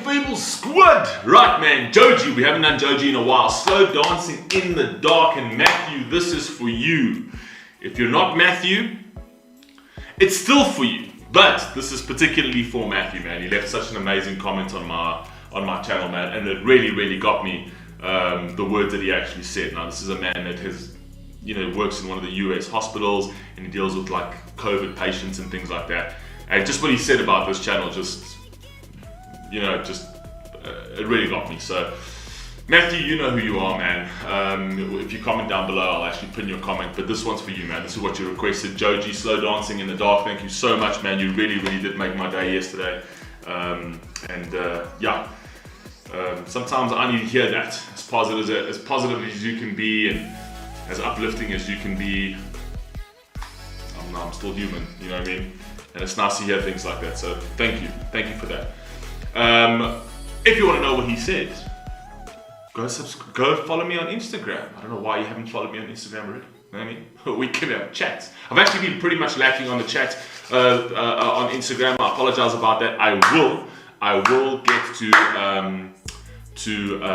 Fable squad! Right, man, Joji. We haven't done Joji in a while. Slow dancing in the dark. And Matthew, this is for you. If you're not Matthew, it's still for you. But this is particularly for Matthew, man. He left such an amazing comment on my channel, man, and it really got me. The words that he actually said. Now, this is a man that has, works in one of the US hospitals, and he deals with like COVID patients and things like that. And just what he said about this channel, it really got me. So, Matthew, you know who you are, man. If you comment down below, I'll actually pin your comment. But this one's for you, man. This is what you requested. Joji, Slow Dancing in the Dark. Thank you so much, man. You really did make my day yesterday. Sometimes I need to hear that. As positive as you can be, and as uplifting as you can be. I'm still human, you know what I mean? And it's nice to hear things like that. So thank you for that. If you want to know what he said, go follow me on Instagram. I don't know why you haven't followed me on Instagram already. You know what I mean? We can have chats. I've actually been pretty much lacking on the chat on Instagram. I apologize about that. I will get to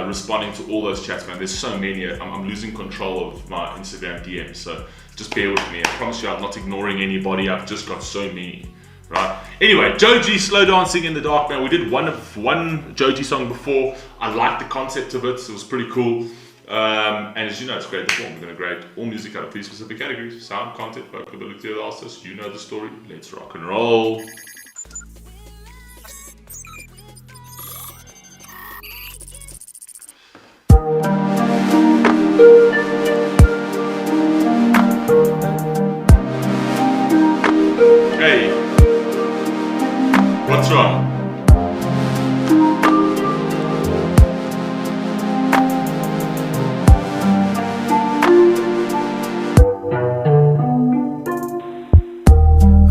responding to all those chats, man. There's so many. I'm losing control of my Instagram DMs, so just bear with me. I promise you I'm not ignoring anybody. I've just got so many, right? Anyway, Joji, Slow Dancing in the Dark, man. We did one Joji song before. I liked the concept of it. So it was pretty cool. And as you know, it's great form. We're going to grade all music out of 3 specific categories: sound, content, vocability of the artist. You know the story. Let's rock and roll. Hey, what's wrong?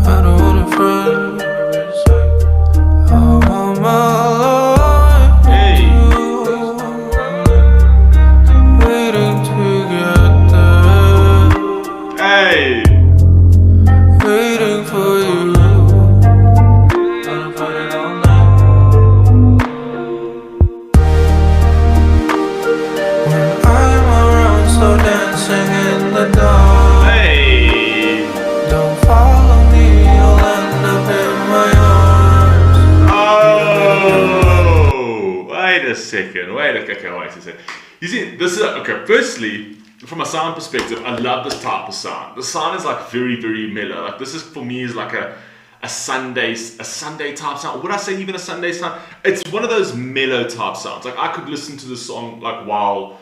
I don't wanna front. I want my life. Hey, Waiting to get there. hey. Waiting for you. Gonna find it all night. When I'm around, slow dancing in the dark. Hey! Don't follow me, you'll end up in my arms. Oh! Wait a second. Wait a second. You see, this is okay. Firstly, from a sound perspective, I love this type of sound. The sound is like very mellow. Like this is for me is like a Sunday type sound. Would I say even a Sunday sound? It's one of those mellow type sounds. Like I could listen to this song like while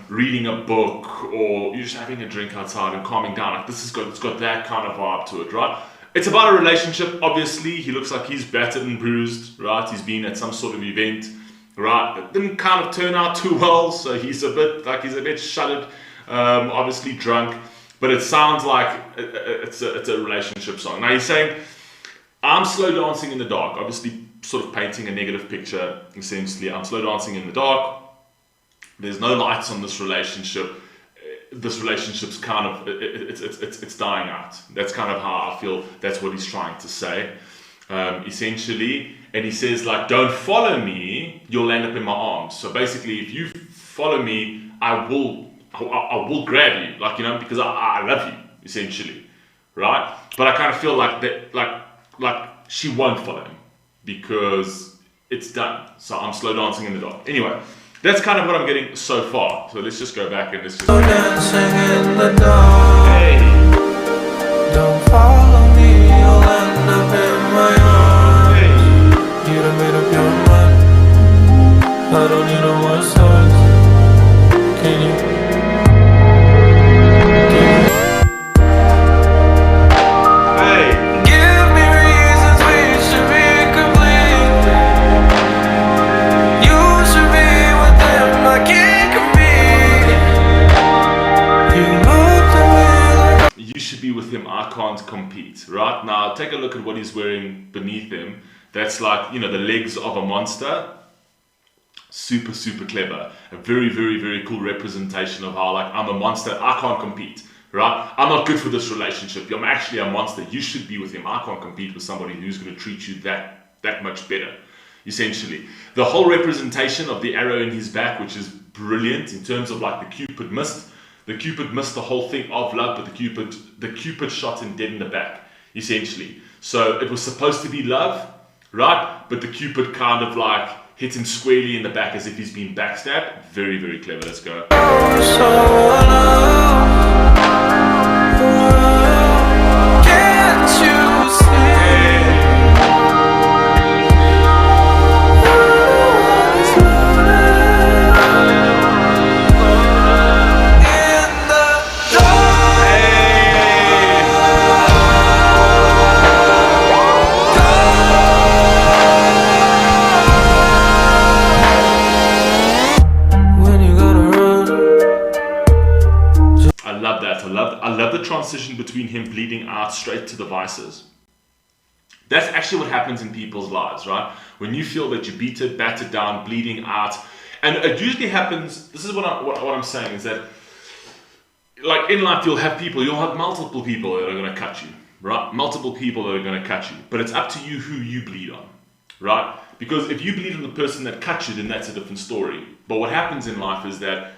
reading a book, or you're just having a drink outside and calming down. Like it's got that kind of vibe to it, right? It's about a relationship. Obviously, he looks like he's battered and bruised, right? He's been at some sort of event. Right, it didn't kind of turn out too well, so he's a bit shuddered, obviously drunk, but it sounds like it's a relationship song. Now he's saying, I'm slow dancing in the dark, obviously sort of painting a negative picture, essentially. I'm slow dancing in the dark, there's no lights on this relationship, this relationship's kind of, it's dying out. That's kind of how I feel that's what he's trying to say. Essentially, and he says like, don't follow me, you'll end up in my arms. So basically, if you follow me, I will grab you, because I love you, essentially, right? But I kind of feel like that, like she won't follow him because it's done. So I'm slow dancing in the dark. Anyway, that's kind of what I'm getting so far. So let's just go back and let's just. Slow dancing in the dark. Hey. Don't follow me, you'll end up in my arms. Hey. You done made up your mind. I don't need no more songs. Can you? Hey. Give me reasons we should be complete. You should be with them, I can't compete. You look the way like You should be with him, I can't compete, right? Now, take a look at what he's wearing beneath him. That's like, the legs of a monster. Super clever. A very cool representation of how, like, I'm a monster, I can't compete, right? I'm not good for this relationship. I'm actually a monster. You should be with him. I can't compete with somebody who's going to treat you that much better. essentially. The whole representation of the arrow in his back, which is brilliant in terms of like the Cupid missed. The Cupid missed the whole thing of love, but the Cupid shot him dead in the back, essentially. So it was supposed to be love, right? But the Cupid kind of like hit him squarely in the back as if he's been backstabbed. Very, very clever. Let's go. Can't you see? I love the transition between him bleeding out straight to the vices. That's actually what happens in people's lives, right? When you feel that you're beaten, battered down, bleeding out, and it usually happens. This is what I'm saying is that, like in life, you'll have multiple people that are going to cut you, right? Multiple people that are going to cut you, but it's up to you who you bleed on, right? Because if you bleed on the person that cut you, then that's a different story. But what happens in life is that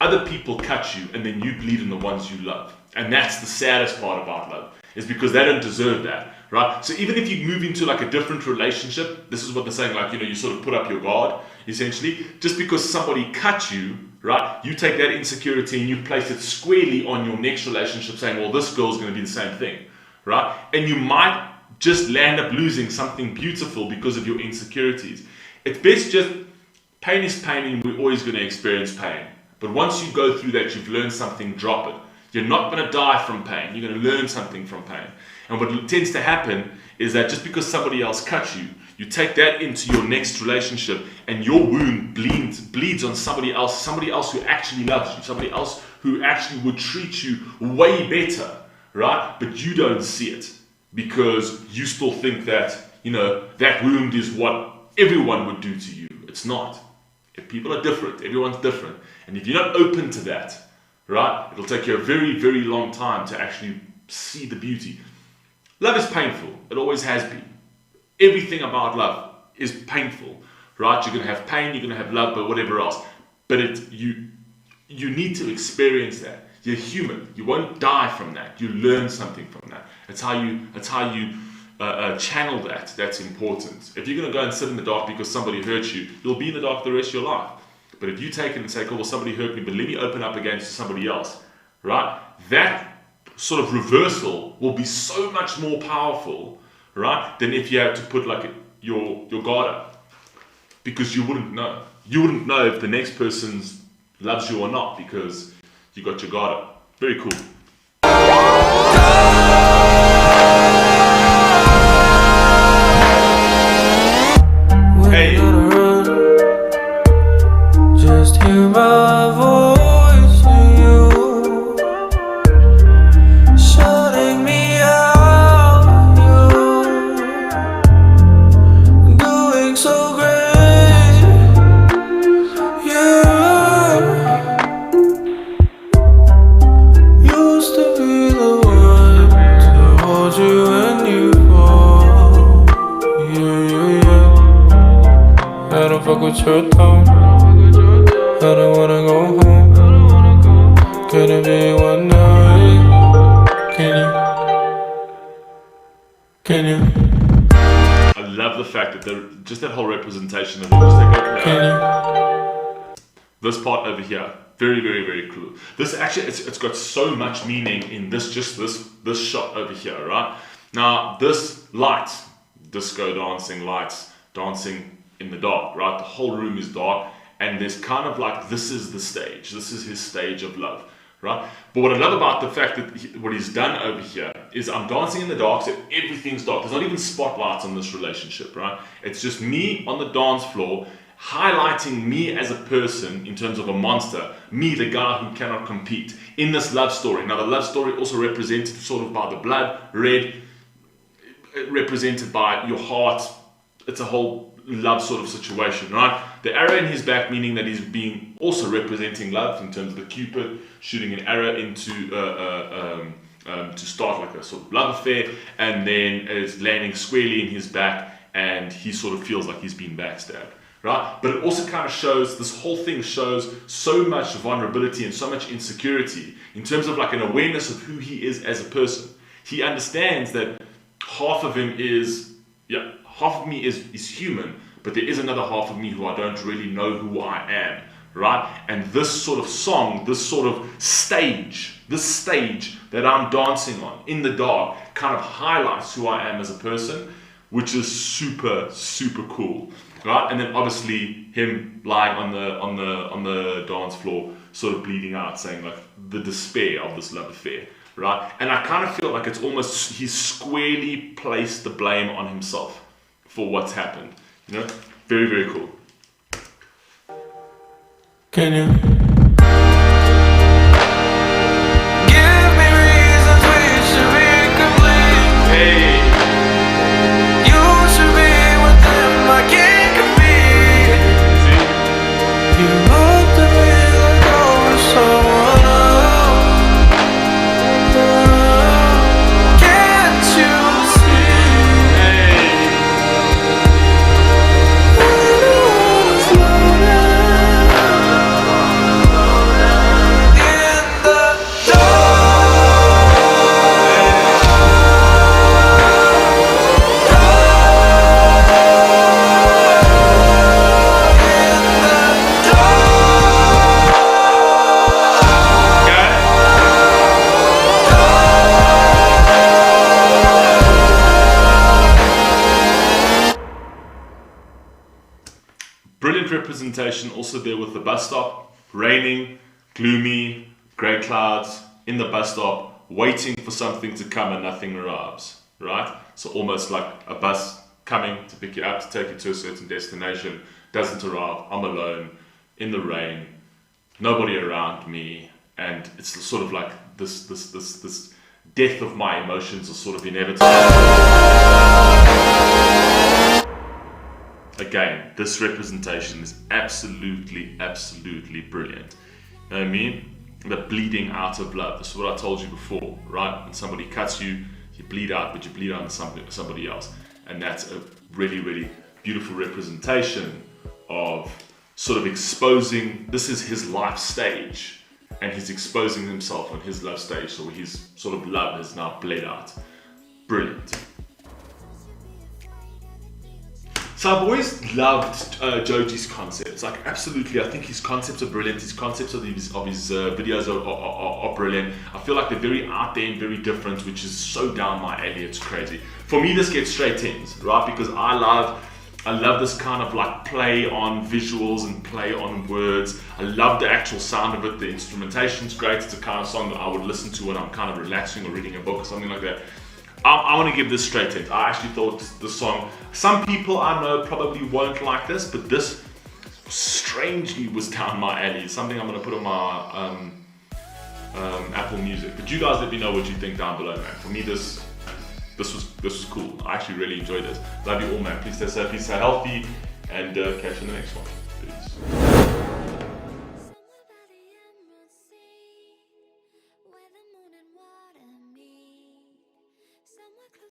other people cut you, and then you bleed on the ones you love. And that's the saddest part about love, is because they don't deserve that, right? So even if you move into like a different relationship, this is what they're saying, like, you sort of put up your guard, essentially. Just because somebody cut you, right, you take that insecurity and you place it squarely on your next relationship, saying, well, this girl's going to be the same thing, right? And you might just land up losing something beautiful because of your insecurities. It's best just, pain is pain, and we're always going to experience pain. But once you go through that, you've learned something, drop it. You're not going to die from pain. You're going to learn something from pain. And what tends to happen is that just because somebody else cut you, you take that into your next relationship, and your wound bleeds on somebody else who actually loves you, somebody else who actually would treat you way better, right? But you don't see it because you still think that, that wound is what everyone would do to you. It's not. If people are different, everyone's different. And if you're not open to that, right, it'll take you a very, very long time to actually see the beauty. Love is painful. It always has been. Everything about love is painful, right? You're going to have pain, you're going to have love, but whatever else. But you need to experience that. You're human. You won't die from that. You learn something from that. It's how you channel that. That's important. If you're going to go and sit in the dark because somebody hurt you, you'll be in the dark the rest of your life. But if you take it and say, oh, well, somebody hurt me, but let me open up against somebody else, right? That sort of reversal will be so much more powerful, right, than if you had to put like your guard up. Because you wouldn't know. You wouldn't know if the next person loves you or not because you got your guard up. Very cool. Hey. Just hear my voice to you, shutting me out. You doing so great, yeah. Used to be the one to hold you when you fall, yeah. I don't fuck with your tone. I don't wanna go home. Could it be one night? Can you? I love the fact that just that whole representation of this part over here. Very, very, very cool. This actually, it's got so much meaning in this shot over here, right? Now, this light, disco dancing lights, dancing in the dark, right? The whole room is dark. And there's kind of like, this is the stage. This is his stage of love, right? But what I love about the fact that what he's done over here is I'm dancing in the dark, so everything's dark. There's not even spotlights on this relationship, right? It's just me on the dance floor, highlighting me as a person in terms of a monster, me, the guy who cannot compete in this love story. Now, the love story also represented sort of by the blood, red, represented by your heart. It's a whole love sort of situation, right? The arrow in his back, meaning that he's being also representing love in terms of the Cupid shooting an arrow into to start like a sort of love affair, and then it's landing squarely in his back and he sort of feels like he's been backstabbed, right? But it also kind of shows, this whole thing shows so much vulnerability and so much insecurity in terms of like an awareness of who he is as a person. He understands that half of him is, half of me is human, but there is another half of me who I don't really know who I am, right? And this sort of song, this sort of stage, this stage that I'm dancing on in the dark kind of highlights who I am as a person, which is super, super cool, right? And then obviously him lying on the dance floor, sort of bleeding out, saying like the despair of this love affair, right? And I kind of feel like it's almost, he's squarely placed the blame on himself for what's happened, you know? Very, very cool. Can you give me reasons we should be complete? Hey, You should be with them, I can't compete. see? You looked at me like I was someone else. Can't you see? Hey, brilliant representation also there with the bus stop, raining, gloomy, grey clouds, in the bus stop, waiting for something to come and nothing arrives, right? So almost like a bus coming to pick you up, to take you to a certain destination, doesn't arrive, I'm alone, in the rain, nobody around me, and it's sort of like this death of my emotions is sort of inevitable. Again, this representation is absolutely, absolutely brilliant. You know what I mean? The bleeding out of love. This is what I told you before, right? When somebody cuts you, you bleed out, but you bleed out on somebody else. And that's a really, really beautiful representation of sort of exposing, this is his life stage, and he's exposing himself on his love stage, so his sort of love has now bled out. Brilliant. So I've always loved Joji's concepts. Like absolutely, I think his concepts are brilliant. His concepts of his videos are brilliant. I feel like they're very out there and very different, which is so down my alley. It's crazy. For me, this gets straight tens, right? Because I love this kind of like play on visuals and play on words. I love the actual sound of it. The instrumentation's great. It's a kind of song that I would listen to when I'm kind of relaxing or reading a book or something like that. I want to give this straight 10. I actually thought the song, some people I know probably won't like this, but this strangely was down my alley. It's something I'm going to put on my Apple Music. But you guys let me know what you think down below, man. For me, this was cool. I actually really enjoyed this. Love you all, man. Please stay safe, please stay healthy, and catch you in the next one. Peace.